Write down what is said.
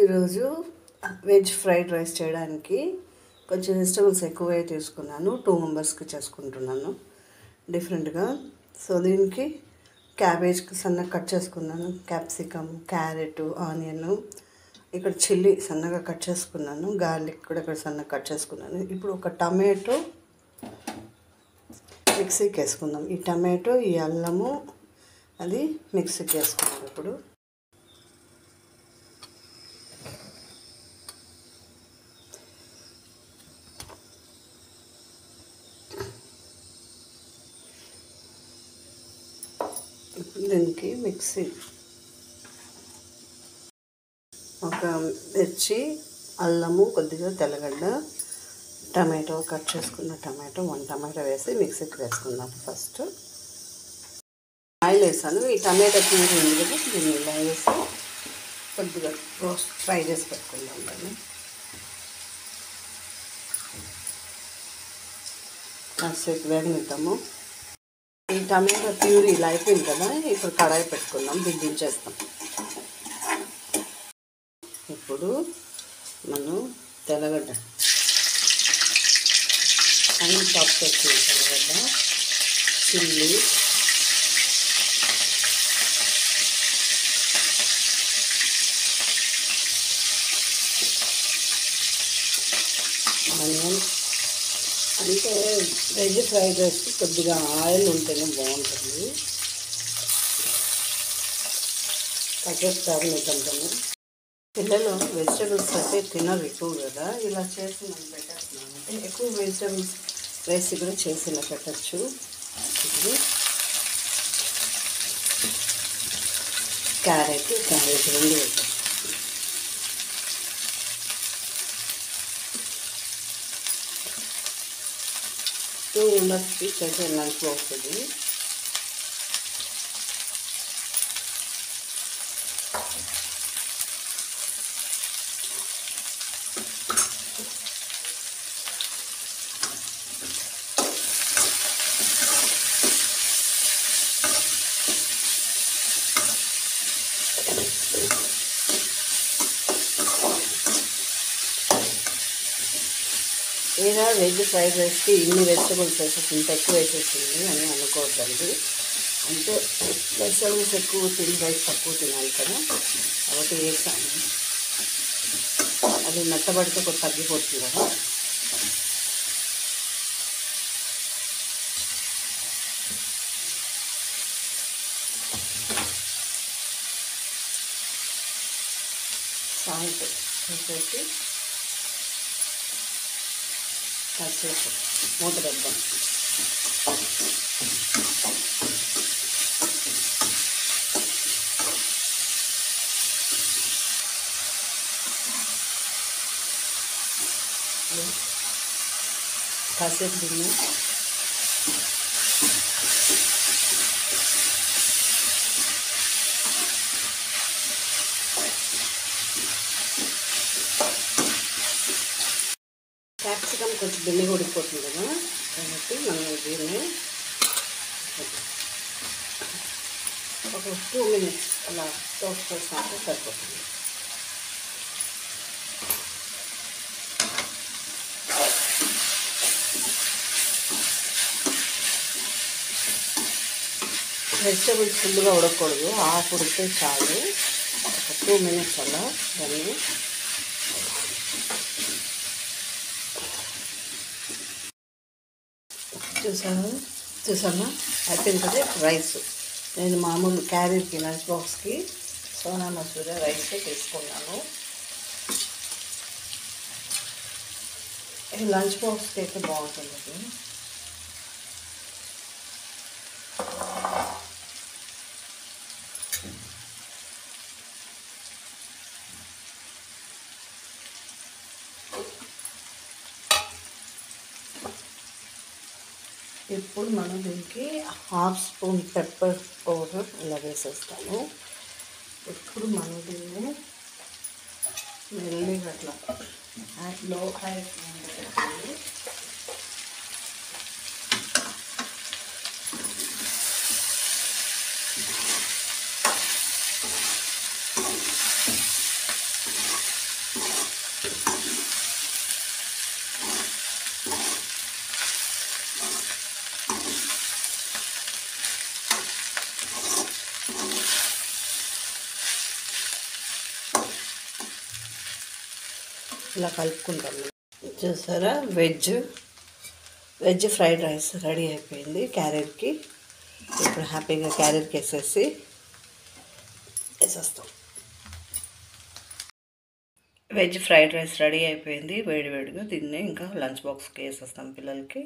ఈరోజు veg fried rice చేయడానికి కొంచెం వెజిటబుల్స్ ఎక్కువే తీసుకున్నాను. 2 మెంబర్స్కి చేసుకుంటున్నాను డిఫరెంట్గా. సో దీనికి క్యాబేజ్ సన్నగా కట్ చేసుకున్నాను, క్యాప్సికమ్, క్యారెట్, ఆనియన్, ఇక్కడ చిల్లీ సన్నగా కట్ చేసుకున్నాను, గార్లిక్ కూడా ఇక్కడ సన్నగా కట్ చేసుకున్నాను. ఇప్పుడు ఒక టమాటో మిక్సీకి వేసుకుందాం. ఈ టమాటో, ఈ అల్లము అది మిక్సీకి వేసుకున్నాం. ఇప్పుడు దీనికి మిక్సీ ఒక మిర్చి, అల్లము, కొద్దిగా తెల్లగడ్డ, టమాటో కట్ చేసుకున్న టమాటో 1 టమాటో వేసి మిక్సీకి వేసుకుందాం. ఫస్ట్ ఆయిల్ వేసాను. ఈ టమాటో ప్యూరీ ఉంది కదా, దీన్ని ఇలా వేసి కొద్దిగా రోస్ట్ ఫ్రై చేసి పెట్టుకుందాం. దాన్ని కాసేపు వేగనిద్దాము. ఈ టమాటో ప్యూరీ ఇలా అయిపోయింది కదా, ఇప్పుడు కడాయి పెట్టుకుందాం, దీన్ని దించేస్తాం. ఇప్పుడు మనం తెల్లగడ్డ అన్ని చాప్ చేసిన తెల్లగడ్డ, చిల్లీ, ఆనియన్. అంటే వెజ్ ఫ్రైడ్ రైస్కి కొద్దిగా ఆయిల్ ఉంటేనే బాగుంటుంది. తగ్గేస్తారు నిజంగానే. పిల్లలు వెజిటబుల్స్ అయితే తినరు ఎక్కువ కదా, ఇలా చేసి మనం పెట్టేస్తున్నాం అంటే ఎక్కువ వెజిటబుల్స్ రైస్ కూడా చేసి ఇలా పెట్టచ్చు. ఇప్పుడు క్యారెట్ 2 వేసాం. టూ మెంబర్స్కి చేసే లంచ్ వస్తుంది. ఏదైనా వెజ్ ఫ్రైడ్ రైస్కి ఇన్ని వెజిటబుల్స్ వేసేసి ఇంత ఎక్కువ వేసేసింది అని అనుకోవద్దండి. అంటే వెజిటబుల్స్ ఎక్కువ తిని రైస్ తక్కువ తినాలి కదా, కాబట్టి వేసాము. అది మెత్తబడితే కొంచెం తగ్గిపోతుంది కదా. సాల్ట్ వేసేసి కాసేపు మూత పెడతాం. కాసేపు దీన్ని క్యాప్సికమ్ కొంచెం బిన్నగా ఉడికిపోతుంది కదా, కాబట్టి మనం దీన్ని ఒక 2 మినిట్స్ అలా టోస్ట్ చేసినట్టు సరిపోతుంది. వెజిటబుల్స్ ఫుల్గా ఉడకకూడదు, హాఫ్ ఉడికితే చాలు. ఒక 2 మినిట్స్ అలా దాన్ని చూసామా అయిపోయింది కదా. రైస్ నేను మామూలు క్యారీకి లంచ్ బాక్స్కి సోనా మసూరి రైస్ తీసుకున్నాను. ఇది లంచ్ బాక్స్కి అయితే బాగుంటుంది. ఇప్పుడు మనం దీనికి 1/2 స్పూన్ పెప్పర్ పౌడర్ ఇలా వేసేస్తాము. ఇప్పుడు మనం దీన్ని మెల్లిగా అట్లా లో హై ఫ్లేమ్లో ఇలా కలుపుకుంటాం. చూసారా, వెజ్ ఫ్రైడ్ రైస్ రెడీ అయిపోయింది క్యారెట్కి. ఇప్పుడు హ్యాపీగా క్యారెట్కి వేసేస్తాం. వెజ్ ఫ్రైడ్ రైస్ రెడీ అయిపోయింది వేడివేడిగా. దీన్ని ఇంకా లంచ్ బాక్స్కి వేసేస్తాం పిల్లలకి.